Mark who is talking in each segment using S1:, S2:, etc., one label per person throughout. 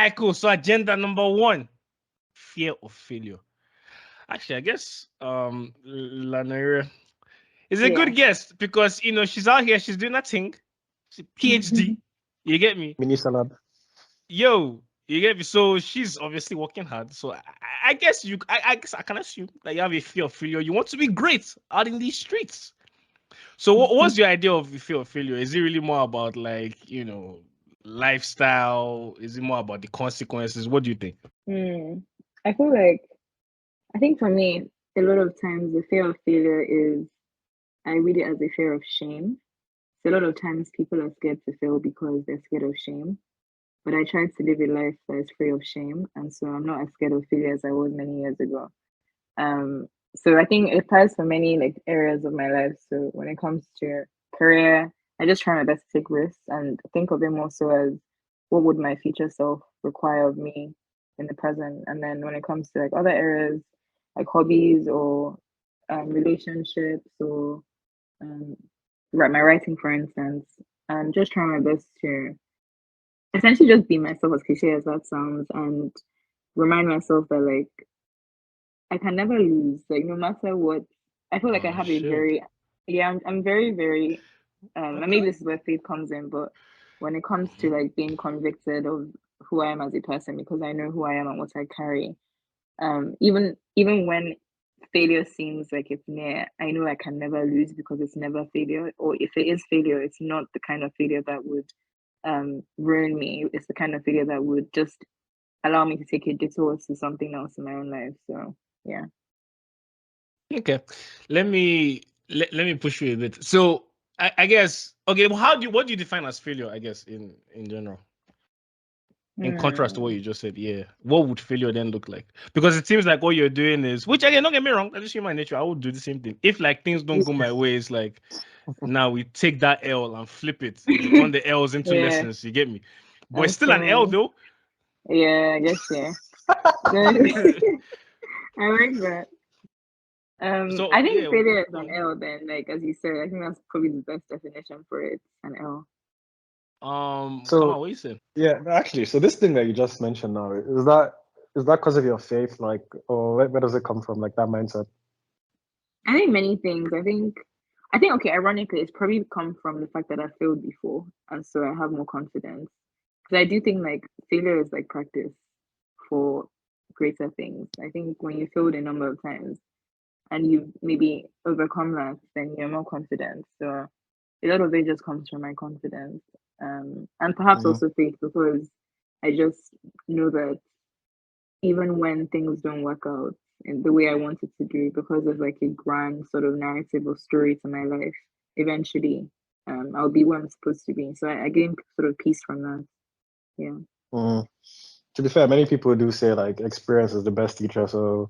S1: right, cool. So agenda number 1, fear of failure. Actually, I guess Lanaire is a good guess because she's out here, she's doing that thing. She's PhD. You get me?
S2: Mini salad.
S1: Yo, you get me? So she's obviously working hard. So I guess I guess I can assume that you have a fear of failure. You want to be great out in these streets. So what's your idea of the fear of failure? Is it really more about like, lifestyle? Is it more about the consequences? What do you think?
S3: I think for me, a lot of times the fear of failure is, I read it as a fear of shame. So a lot of times people are scared to fail because they're scared of shame. But I try to live a life that is free of shame, and so I'm not as scared of failure as I was many years ago. So I think it applies for many like areas of my life. So when it comes to career, I just try my best to take risks and think of it more so as, what would my future self require of me in the present. And then when it comes to like other areas like hobbies or relationships or my writing, for instance, I'm just trying my best to essentially just be myself, as cliche as that sounds, and remind myself that like I can never lose. Like no matter what, I feel like I have a very I'm very, very and maybe this is where faith comes in, but when it comes to like being convicted of who I am as a person, because I know who I am and what I carry, even when failure seems like it's near, I know I can never lose because it's never failure. Or if it is failure, it's not the kind of failure that would ruin me. It's the kind of failure that would just allow me to take a detour to something else in my own life. So yeah.
S1: Okay. Let me push you a bit. So I guess, okay, well, what do you define as failure, I guess, in general? In contrast to what you just said, yeah. What would failure then look like? Because it seems like what you're doing is, which again, don't get me wrong, that's just human nature. I would do the same thing. If like things don't go my way, it's like now we take that L and flip it. We turn the L's into lessons, you get me? But it's still an L though.
S3: Yeah, I guess I like that.
S1: So,
S3: I think failure is an L then, like as you said, I think that's probably the best definition for it, an L.
S1: So come on, what you saying?
S2: Yeah, actually, so this thing that you just mentioned now, is that because of your faith, like, or where does it come from, like that mindset?
S3: I think many things. I think okay, ironically, it's probably come from the fact that I failed before, and so I have more confidence. Because I do think like failure is like practice for greater things. I think when you failed a number of times and you maybe overcome that, then you're more confident. So a lot of it just comes from my confidence, and perhaps also faith, because I just know that even when things don't work out in the way I wanted to do, because of like a grand sort of narrative or story to my life, eventually I'll be where I'm supposed to be. So I gain sort of peace from that. Yeah.
S2: To be fair, many people do say like experience is the best teacher, so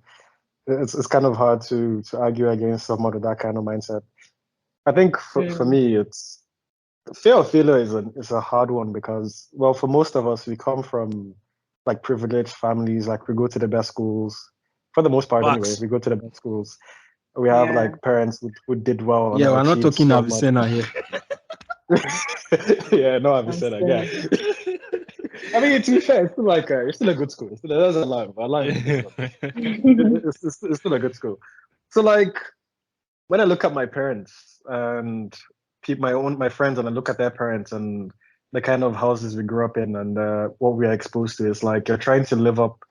S2: it's kind of hard to argue against someone with that kind of mindset. I think for me, it's fear of failure is a hard one because, well, for most of us, we come from like privileged families. Like we go to the best schools for the most part. Anyway, we go to the best schools. We have like parents who did well.
S4: Yeah, we're not talking Avicenna here.
S2: Yeah, no Avicenna. Yeah. I mean, to be fair, it's still like it's still a good school. It doesn't lie. I lie. It's still a good school. So like when I look at my parents and my friends, and I look at their parents and the kind of houses we grew up in and what we are exposed to, it's like you're trying to live up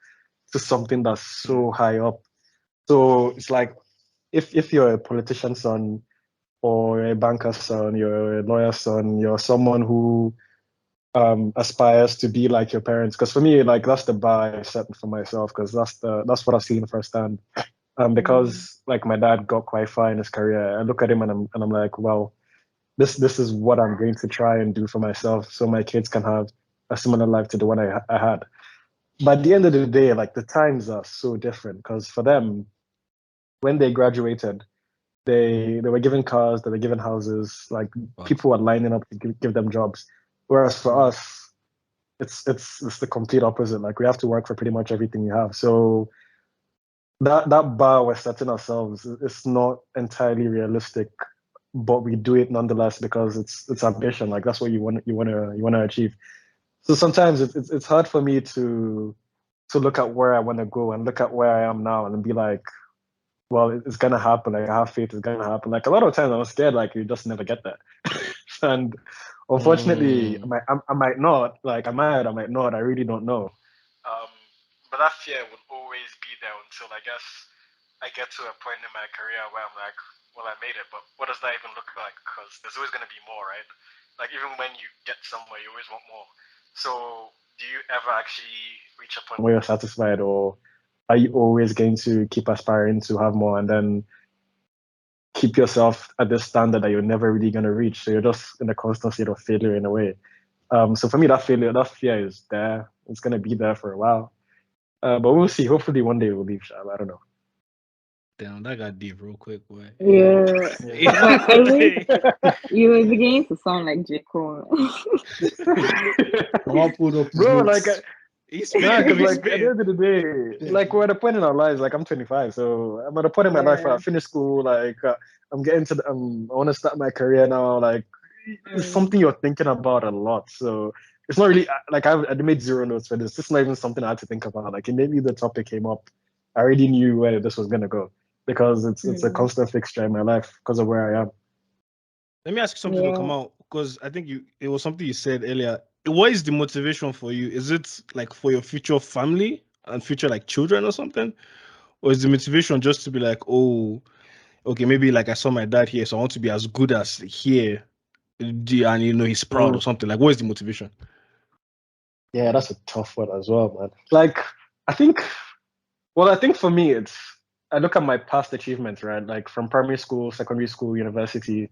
S2: to something that's so high up. So it's like if you're a politician's son or a banker's son, you're a lawyer's son, you're someone who aspires to be like your parents. Because for me, like that's the bar I set for myself, because that's what I've seen firsthand. Because like my dad got quite far in his career, I look at him and I'm like, well, this is what I'm going to try and do for myself, so my kids can have a similar life to the one I had. But at the end of the day, like the times are so different, because for them, when they graduated, they were given cars, they were given houses, like people were lining up to give them jobs. Whereas for us, it's the complete opposite. Like we have to work for pretty much everything we have. So that bar we're setting ourselves is not entirely realistic, but we do it nonetheless because it's ambition. Like that's what you want to achieve. So sometimes it's hard for me to look at where I want to go and look at where I am now and be like, well, it's gonna happen. Like I have faith it's gonna happen. Like a lot of times I'm scared like you just never get there. And unfortunately, I might not. Like I might not. I really don't know. Um, but that fear would always be there until I guess I get to a point in my career where I'm like, well, I made it, but what does that even look like? Because there's always going to be more, right? Like even when you get somewhere, you always want more. So do you ever actually reach a point where you're satisfied, or are you always going to keep aspiring to have more and then keep yourself at this standard that you're never really going to reach? So you're just in a constant state of failure in a way. So for me, that fear is there. It's going to be there for a while. But we'll see. Hopefully one day we'll leave Shab. I don't know.
S1: Damn, that got deep real quick, boy.
S3: Yeah. But I mean, you were beginning to sound like J. Cole.
S4: All pulled up his
S2: Bro,
S4: boots.
S2: like,
S1: He's
S2: nah,
S1: spitting,
S2: because
S1: he's
S2: like at the end of the day, like we're at a point in our lives. Like I'm 25, so I'm at a point in my life where I finished school. Like I'm getting to, I want to start my career now. Like it's something you're thinking about a lot. So it's not really like I made zero notes for this. This is not even something I had to think about. Like immediately the topic came up, I already knew where this was gonna go because it's a constant fixture in my life because of where I am.
S1: Let me ask you something to come out, because I think it was something you said earlier. What is the motivation for you? Is it like for your future family and future like children or something? Or is the motivation just to be like, oh, okay, maybe like I saw my dad here, so I want to be as good as here, and he's proud or something? Like, what is the motivation?
S2: Yeah, that's a tough one as well, man. Like I think for me I look at my past achievements, right? Like from primary school, secondary school, university.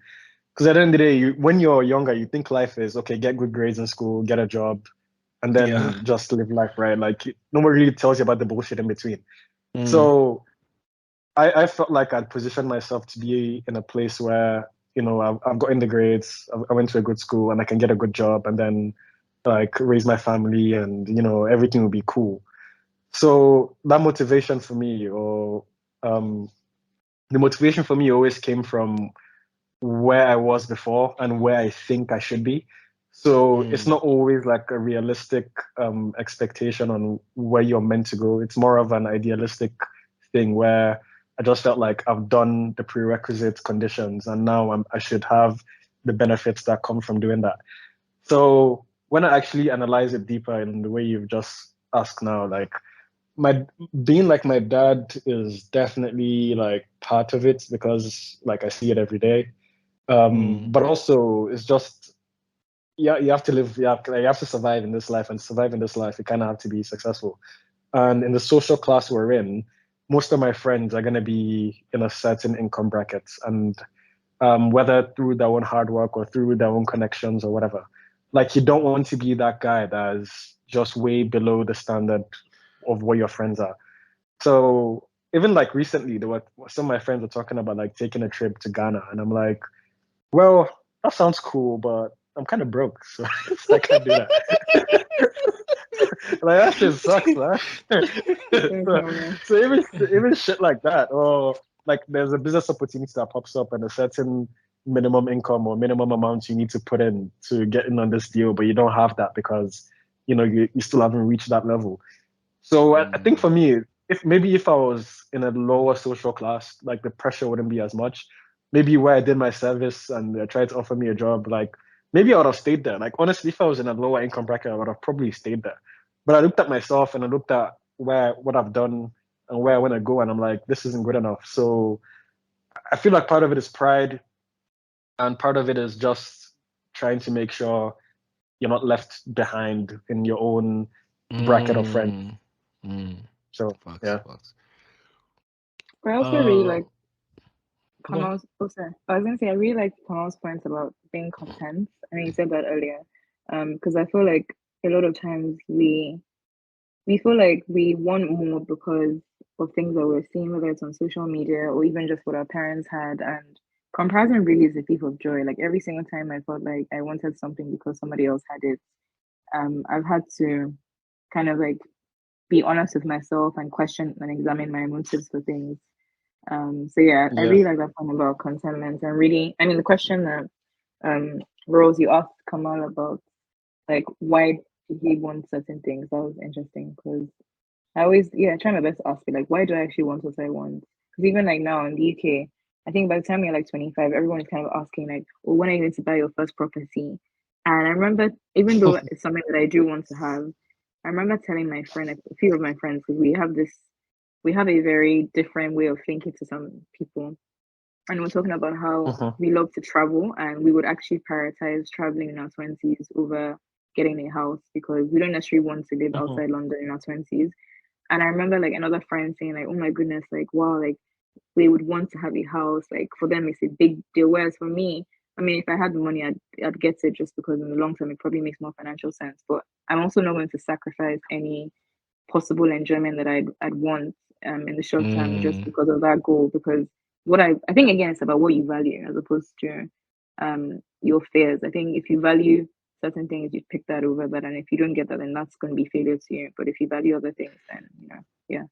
S2: Because at the end of the day, when you're younger, you think life is okay, get good grades in school, get a job, and then just live life, right? Like no one really tells you about the bullshit in between. So I felt like I'd positioned myself to be in a place where, I've gotten the grades, I went to a good school and I can get a good job and then like raise my family and, everything will be cool. So that motivation for me, or the motivation for me always came from where I was before and where I think I should be. So it's not always like a realistic expectation on where you're meant to go. It's more of an idealistic thing where I just felt like I've done the prerequisite conditions and now I should have the benefits that come from doing that. So when I actually analyze it deeper in the way you've just asked now, like my being like my dad is definitely like part of it because like I see it every day. But also it's just you have to live, you have to survive in this life, and survive in this life you kind of have to be successful. And in the social class we're in, most of my friends are going to be in a certain income bracket, and whether through their own hard work or through their own connections or whatever, like you don't want to be that guy that's just way below the standard of where your friends are. So even like recently, there were some of my friends were talking about like taking a trip to Ghana, and I'm like, well, that sounds cool, but I'm kind of broke, so I can't do that. Like that shit sucks, man. so even shit like that, or like there's a business opportunity that pops up and a certain minimum income or minimum amount you need to put in to get in on this deal, but you don't have that because you still haven't reached that level. So I think for me, if I was in a lower social class, like the pressure wouldn't be as much. Maybe where I did my service and they tried to offer me a job, like maybe I would have stayed there. Like honestly, if I was in a lower income bracket, I would have probably stayed there. But I looked at myself and I looked at what I've done and where I want to go, and I'm like, this isn't good enough. So I feel like part of it is pride, and part of it is just trying to make sure you're not left behind in your own bracket of friends. So yeah.
S3: I also really like Kamal's. Oh, sorry. I was gonna say I really like Kamal's points about being content. I mean, you said that earlier. Because I feel like a lot of times we feel like we want more because of things that we're seeing, whether it's on social media or even just what our parents had. And comparison really is a thief of joy. Like every single time I felt like I wanted something because somebody else had it, I've had to kind of like be honest with myself and question and examine my motives for things. So yeah, I really like that point about contentment, and really, I mean, the question that Rose, you asked Kamal about, like, why he wants certain things. That was interesting because I always, try my best to ask it, like, why do I actually want what I want? Because even like now in the UK, I think by the time you're like 25, everyone is kind of asking, like, well, when are you going to buy your first property? And I remember, even though it's something that I do want to have, I remember telling my friend, a few of my friends, because we have a very different way of thinking to some people. And we're talking about how we love to travel and we would actually prioritize traveling in our 20s over getting a house because we don't necessarily want to live outside London in our 20s. And I remember like another friend saying like, oh my goodness, like wow, like they would want to have a house. Like for them, it's a big deal. Whereas for me, I mean, if I had the money, I'd get it just because in the long term, it probably makes more financial sense. But I'm also not going to sacrifice any possible enjoyment that I'd want in the short term just because of that goal. Because what I think again, it's about what you value as opposed to your fears. I think if you value certain things, you pick that over that, and if you don't get that, then that's going to be failure to you. But if you value other things, then yeah.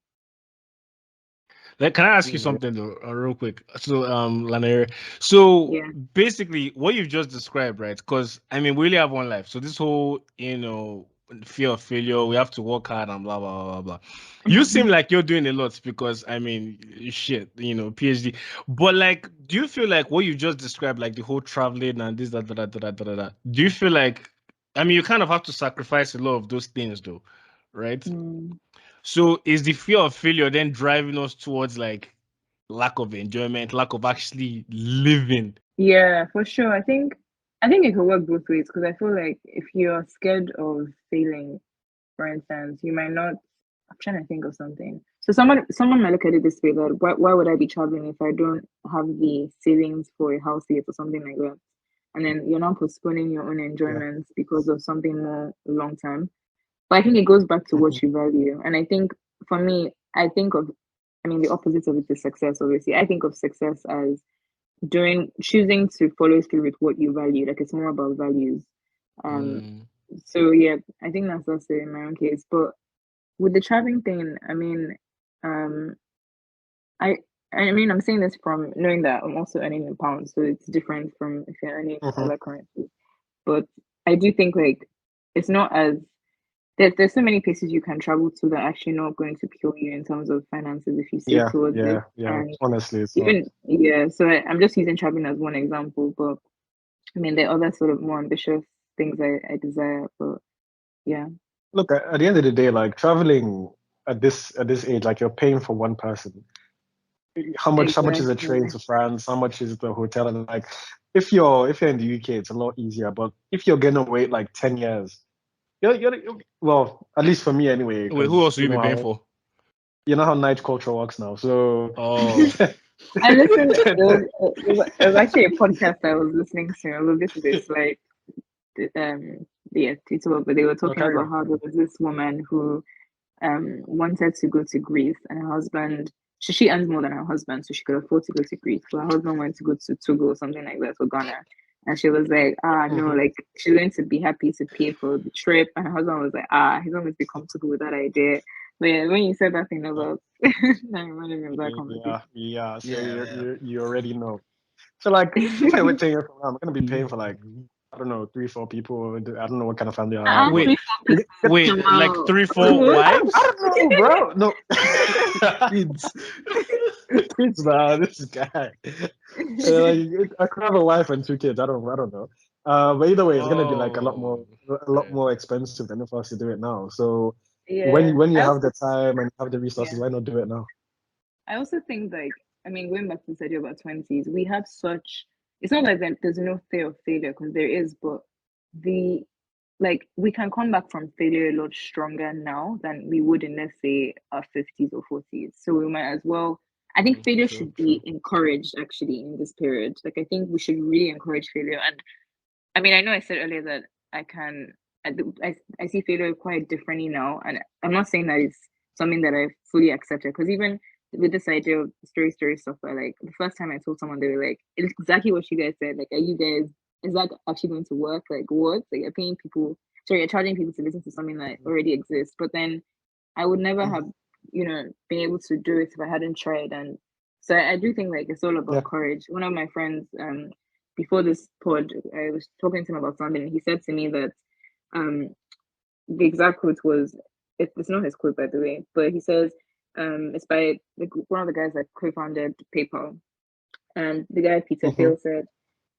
S1: Like, can I ask you something though, real quick? So, Lanaire, so
S3: Yeah.
S1: basically, what you've just described, right? Because I mean, we only have one life, so this whole, fear of failure, we have to work hard and blah blah blah blah. You seem like you're doing a lot because I mean, shit, PhD. But like, do you feel like what you just described, like the whole traveling and this that, do you feel like, I mean, you kind of have to sacrifice a lot of those things, though, right? So is the fear of failure then driving us towards like lack of enjoyment, lack of actually living?
S3: Yeah, for sure. I think it could work both ways because I feel like if you're scared of failing, for instance, you might not. I'm trying to think of something. So someone might look at it this way that why would I be traveling if I don't have the savings for a house seat or something like that? And then you're not postponing your own enjoyments because of something more long term. But I think it goes back to what you value. And I think for me, I mean, the opposite of it is success, obviously. I think of success as choosing to follow through with what you value. Like it's more about values. Um, so yeah, I think that's it in my own case. But with the traveling thing, I mean, um, I I mean, I'm saying this from knowing that I'm also earning in pounds, so it's different from if you're earning in other currencies. But I do think like it's not as there's so many places you can travel to that are actually not going to kill you in terms of finances if you save towards it. And
S2: Honestly, it's not.
S3: even so I'm just using traveling as one example, but I mean there are other sort of more ambitious things I desire. But yeah.
S2: Look, at the end of the day, like traveling at this age, like you're paying for one person. How much is a train
S3: Exactly.
S2: to France? How much is the hotel? And like, if you're in the UK, it's a lot easier. But if you're gonna wait like 10 years, well, at least for me anyway,
S1: Wait, who
S2: because
S1: else will you be paying for?
S2: you know how night culture works now. So
S1: Oh,
S3: I listened. It was actually a podcast I was listening to. I was listening to this like Tito, but they were
S2: no,
S3: talking
S2: carry
S3: about
S2: on.
S3: how there was this woman who wanted to go to Greece, and her husband. She earns more than her husband, so she could afford to go to Greece. But her husband wanted to go to Togo or something like that, or Ghana. And she was like, no, like she's going to be happy to pay for the trip. And her husband was like, he's not going to be comfortable with that idea. But yeah, when you said that thing about that reminded me of that conversation.
S2: Yeah. So
S1: yeah.
S2: you already know. So like, if I wait 10 years from now, I'm gonna be paying for like I don't know 3-4 people. I don't know what kind of family I have, but
S1: Wait,
S3: 3-4
S1: wait, like
S3: Wow.
S1: 3-4
S2: I
S1: wives?
S2: don't know, bro. No, kids, kids, man. This guy. Like, I could have a wife and 2 kids. I don't know. But either way, it's gonna be like
S1: Oh,
S2: a lot more expensive than if I was to do it now. So
S3: Yeah.
S2: when you
S3: I
S2: have
S3: also
S2: the time and have the resources,
S3: yeah.
S2: why not do it now?
S3: I also think like I mean going back to the idea about 20s, we have such it's not like there's no fear of failure because there is, but the like we can come back from failure a lot stronger now than we would in let's say our 50s or 40s. So we might as well I think failure
S1: true,
S3: should
S1: true.
S3: be encouraged actually in this period. Like I think we should really encourage failure. And I mean I know I said earlier that I can I see failure quite differently now. And I'm not saying that it's something that I fully accepted because even with this idea of story stuff where like the first time I told someone they were like it's exactly what you guys said. Like are you guys is that actually going to work? Like what? Like you're paying people sorry, you're charging people to listen to something that already exists. But then I would never have, been able to do it if I hadn't tried. And so I do think like it's all
S2: Yeah.
S3: about courage. One of my friends, before this pod, I was talking to him about something and he said to me that um the exact quote was, it's not his quote by the way, but he says, it's by one of the guys that co-founded PayPal, and the guy Peter Thiel said,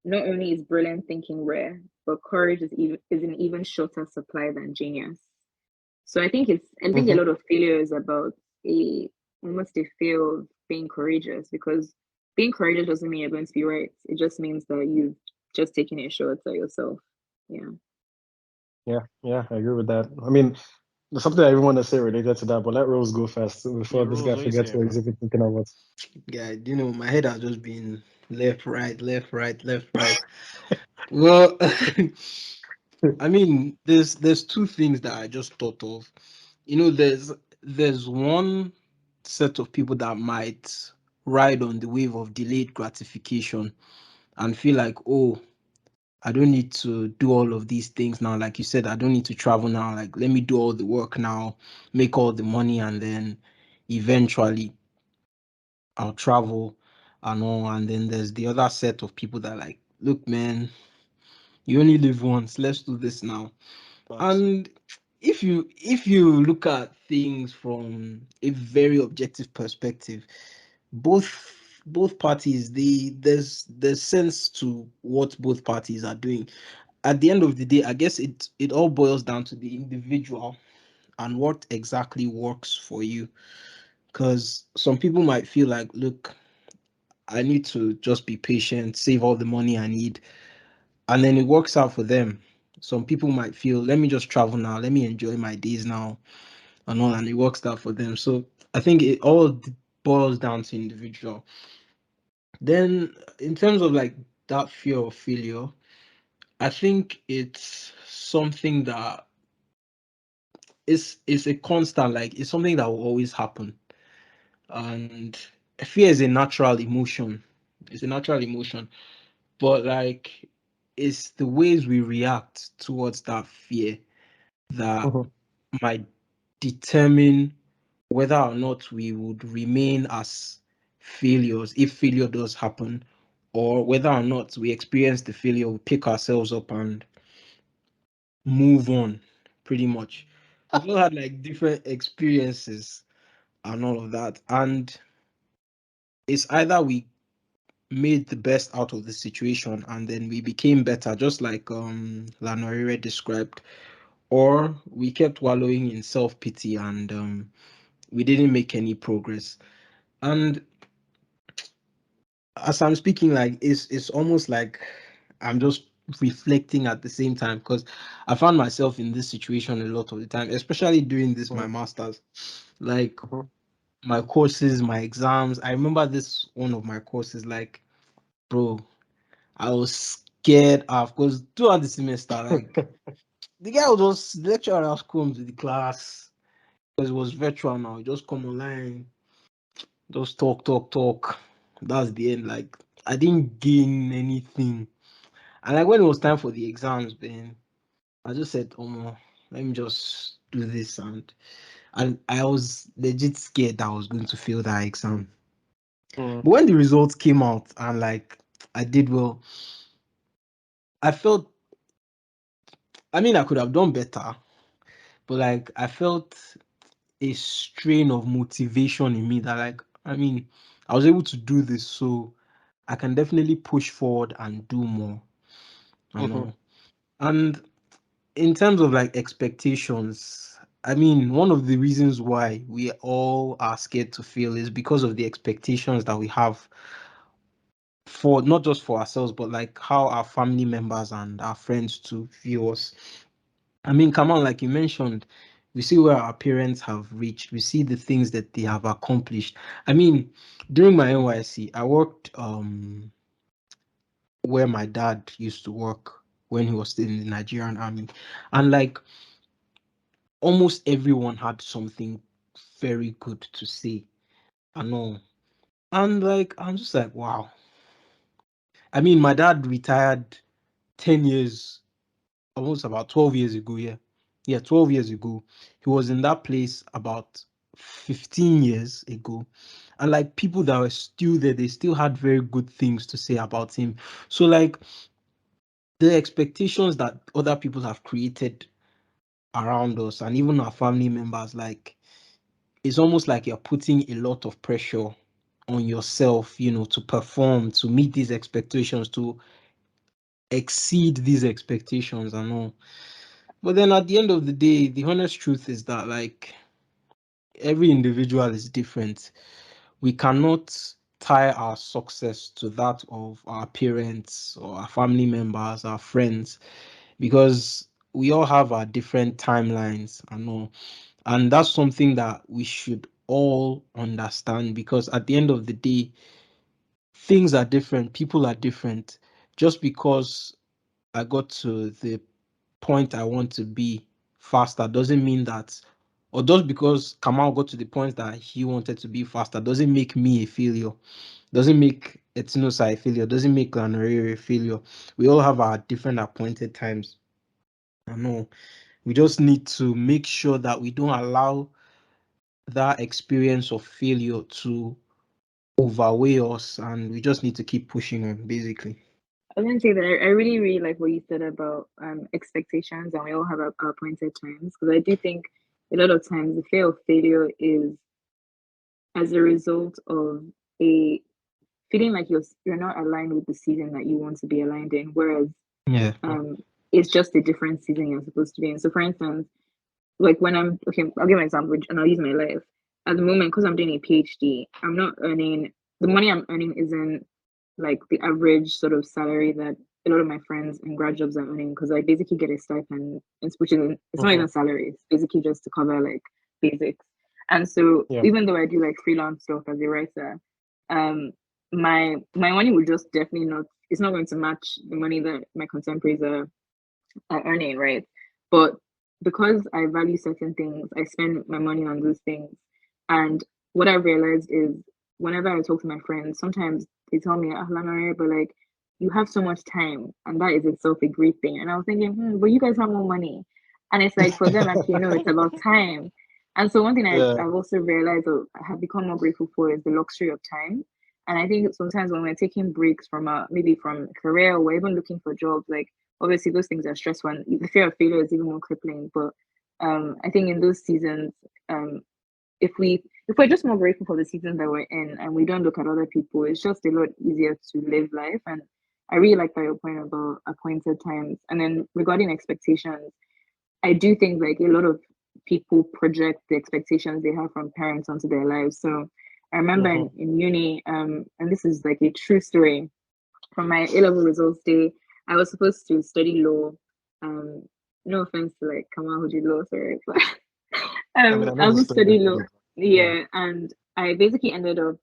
S3: not only is brilliant thinking rare, but courage is an even shorter supply than genius. So I think a lot of failure is about a almost a fear of being courageous, because being courageous doesn't mean you're going to be right. It just means that you've just taken a shot at yourself. Yeah.
S2: Yeah, I agree with that. I mean, there's something I even want to say related to that, but let Rose go first before
S1: Yeah,
S2: this
S1: Rose,
S2: guy
S1: what you
S2: forgets
S1: saying,
S2: what
S1: bro?
S2: he's even thinking about.
S4: Yeah, my head has just been left, right, left, right, left, right. Well, I mean, there's two things that I just thought of. There's one set of people that might ride on the wave of delayed gratification and feel like, oh, I don't need to do all of these things now. Like you said, I don't need to travel now. Like, let me do all the work now, make all the money, and then eventually I'll travel and all. And then there's the other set of people that like, look, man, you only live once. Let's do this now.
S2: Facts.
S4: And if you look at things from a very objective perspective, both parties, there's sense to what both parties are doing. At the end of the day, I guess it all boils down to the individual and what exactly works for you. Because some people might feel like, look, I need to just be patient, save all the money I need, and then it works out for them. Some people might feel, let me just travel now, let me enjoy my days now, and all, and it works out for them. So I think it all boils down to individual. Then, in terms of like that fear of failure, I think it's something that is a constant, like it's something that will always happen. And fear is a natural emotion. It's a natural emotion, but like it's the ways we react towards that fear that might determine whether or not we would remain as failures if failure does happen, or whether or not we experience the failure, we pick ourselves up and move on, pretty much. We've all had like different experiences and all of that. And it's either we made the best out of the situation and then we became better, just like Lanaire described, or we kept wallowing in self-pity and we didn't make any progress. And as I'm speaking, like it's almost like I'm just reflecting at the same time, because I found myself in this situation a lot of the time, especially during this my masters. Like my courses, my exams. I remember this one of my courses, like, bro, I was scared of, because throughout the semester, like the guy was just the lecturer just come to the class because it was virtual now. Just come online, just talk. That's the end. Like I didn't gain anything. And like when it was time for the exams, then I just said, oh no, let me just do this, and I was legit scared that I was going to fail that exam. But when the results came out and like I did well, I felt, I mean, I could have done better, but like I felt a strain of motivation in me that like, I mean, I was able to do this, so I can definitely push forward and do more. I know. And in terms of like expectations, I mean, one of the reasons why we all are scared to fail is because of the expectations that we have for not just for ourselves, but like how our family members and our friends to view us. I mean, come on, like you mentioned, we see where our parents have reached, we see the things that they have accomplished. I mean, during my NYC, I worked where my dad used to work when he was still in the Nigerian army. And like almost everyone had something very good to say. I know. And like I'm just like, wow. I mean, my dad retired 10 years, almost about 12 years ago. Yeah, 12 years ago. He was in that place about 15 years ago. And like people that were still there, they still had very good things to say about him. So like the expectations that other people have created around us and even our family members, like it's almost like you're putting a lot of pressure on yourself, you know, to perform, to meet these expectations, to exceed these expectations and all. But then at the end of the day, the honest truth is that like every individual is different. We cannot tie our success to that of our parents or our family members, our friends, because we all have our different timelines and all. And that's something that we should all understand, because at the end of the day, things are different, people are different. Just because I got to the point I want to be faster doesn't mean that, or just because Kamal got to the point that he wanted to be faster doesn't make me a failure, doesn't make Etinosa a failure, doesn't make Lanaire a failure. We all have our different appointed times. I know. We just need to make sure that we don't allow that experience of failure to overweigh us, and we just need to keep pushing on, basically.
S3: I was gonna say that I really, really like what you said about expectations, and we all have our appointed times. Because I do think a lot of times the fear of failure is as a result of a feeling like you're not aligned with the season that you want to be aligned in, whereas
S4: Yeah.
S3: it's just a different season you're supposed to be in. So, for instance, like when I'm okay, I'll give an example, and I'll use my life at the moment because I'm doing a PhD. I'm not earning the money I'm earning isn't like the average sort of salary that a lot of my friends in grad jobs are earning, because I basically get a stipend, which is it's not even salary. It's basically just to cover like basics. And so even though I do like freelance stuff as a writer, my money would just definitely not. It's not going to match the money that my contemporaries are earning, right? But because I value certain things, I spend my money on those things. And what I've realized is whenever I talk to my friends, sometimes they tell me, Lanaire, but like you have so much time, and that is itself a great thing. And I was thinking, but you guys have more money. And it's like for them, actually, no, it's about time. And so one thing I've also realized or have become more grateful for is the luxury of time. And I think sometimes when we're taking breaks from maybe from career or even looking for jobs, like obviously those things are stressful, and the fear of failure is even more crippling. But I think in those seasons, if we're just more grateful for the season that we're in and we don't look at other people, it's just a lot easier to live life. And I really like that your point about appointed times. And then regarding expectations, I do think like a lot of people project the expectations they have from parents onto their lives. So I remember in uni, and this is like a true story from my A-level results day, I was supposed to study law. No offense to like Kamal who did law, sorry, but I was supposed to study law. Yeah, and I basically ended up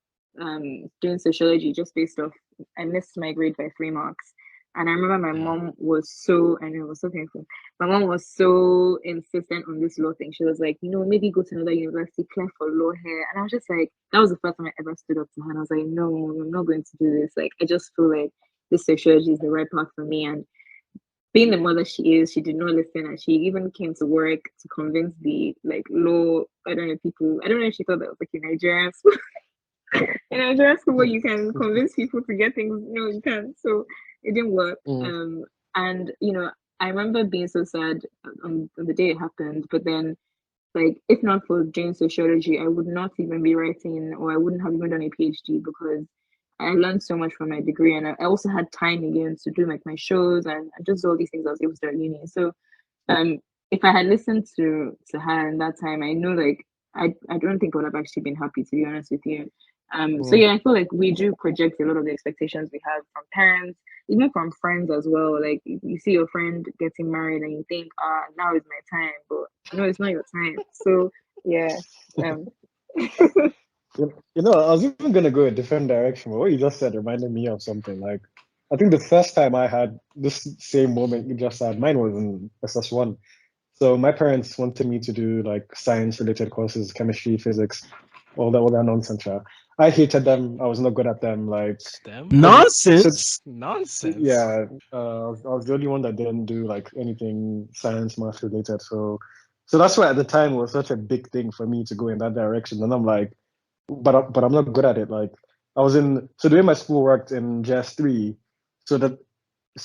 S3: doing sociology just based off. I missed my grade by 3 marks, and I remember my mom was so. I know it was so painful. My mom was so insistent on this law thing. She was like, maybe go to another university, clear for law here. And I was just like, that was the first time I ever stood up to her. And I was like, no, I'm not going to do this. Like, I just feel like this sociology is the right path for me. And being the mother she is, she did not listen, and she even came to work to convince the like law. I don't know people. I don't know if she thought that was like in Nigerian school. In Nigerian school, where you can convince people to get things. No, you can't. So it didn't work. And I remember being so sad on the day it happened. But then, like, if not for doing sociology, I would not even be writing, or I wouldn't have even done a PhD, because I learned so much from my degree, and I also had time again to do like my shows and just all these things I was able to do at uni. So, if I had listened to her in that time, I know like I don't think I would have actually been happy, to be honest with you. So yeah, I feel like we do project a lot of the expectations we have from parents, even from friends as well. Like you see your friend getting married and you think, now is my time, but no, it's not your time. So yeah.
S2: I was even gonna go a different direction, but what you just said reminded me of something. Like, I think the first time I had this same moment you just had, mine was in SS1. So my parents wanted me to do like science-related courses, chemistry, physics, all that nonsense. I hated them. I was not good at them. Like
S4: nonsense.
S1: Nonsense.
S2: Yeah, I was the only one that didn't do like anything science, math related. So that's why at the time it was such a big thing for me to go in that direction. And I'm like, but I'm not good at it. Like I was so the way my school worked in JS3, so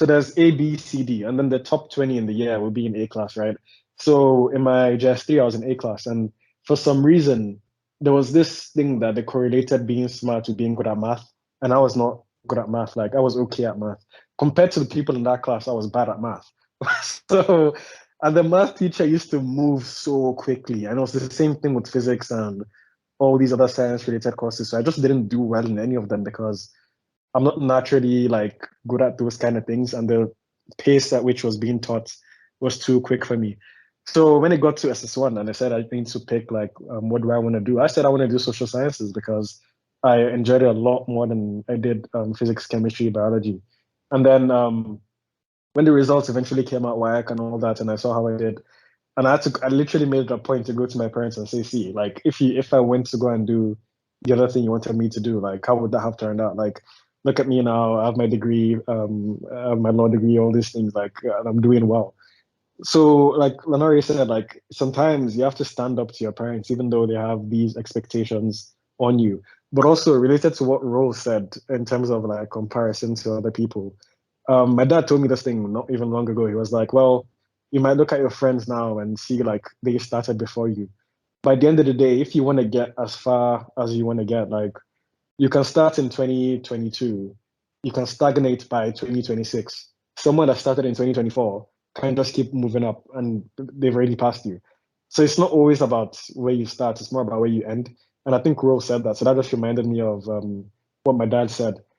S2: there's A, B, C, D, and then the top 20 in the year will be in A class, right? So in my JS3, I was in A class, and for some reason, there was this thing that they correlated being smart with being good at math, and I was not good at math. Like I was okay at math compared to the people in that class. I was bad at math. So, and the math teacher used to move so quickly, and it was the same thing with physics and all these other science-related courses. So I just didn't do well in any of them because I'm not naturally like good at those kind of things, and the pace at which was being taught was too quick for me. So when it got to SS1 and I said I need to pick like what do I want to do, I said I want to do social sciences because I enjoyed it a lot more than I did physics, chemistry, biology. And then when the results eventually came out, WIAC and all that, and I saw how I did, and I literally made it a point to go to my parents and say, see, like if I went to go and do the other thing you wanted me to do, like how would that have turned out? Like, look at me now, I have my degree, I have my law degree, all these things, like and I'm doing well. So like Lanaire said, like sometimes you have to stand up to your parents, even though they have these expectations on you. But also related to what Rose said in terms of like comparison to other people. My dad told me this thing not even long ago. He was like, well, you might look at your friends now and see like they started before you. By the end of the day, if you want to get as far as you want to get, like you can start in 2022, you can stagnate by 2026. Someone that started in 2024 can just keep moving up and they've already passed you. So it's not always about where you start, it's more about where you end. And I think Rose said that. So that just reminded me of what my dad said.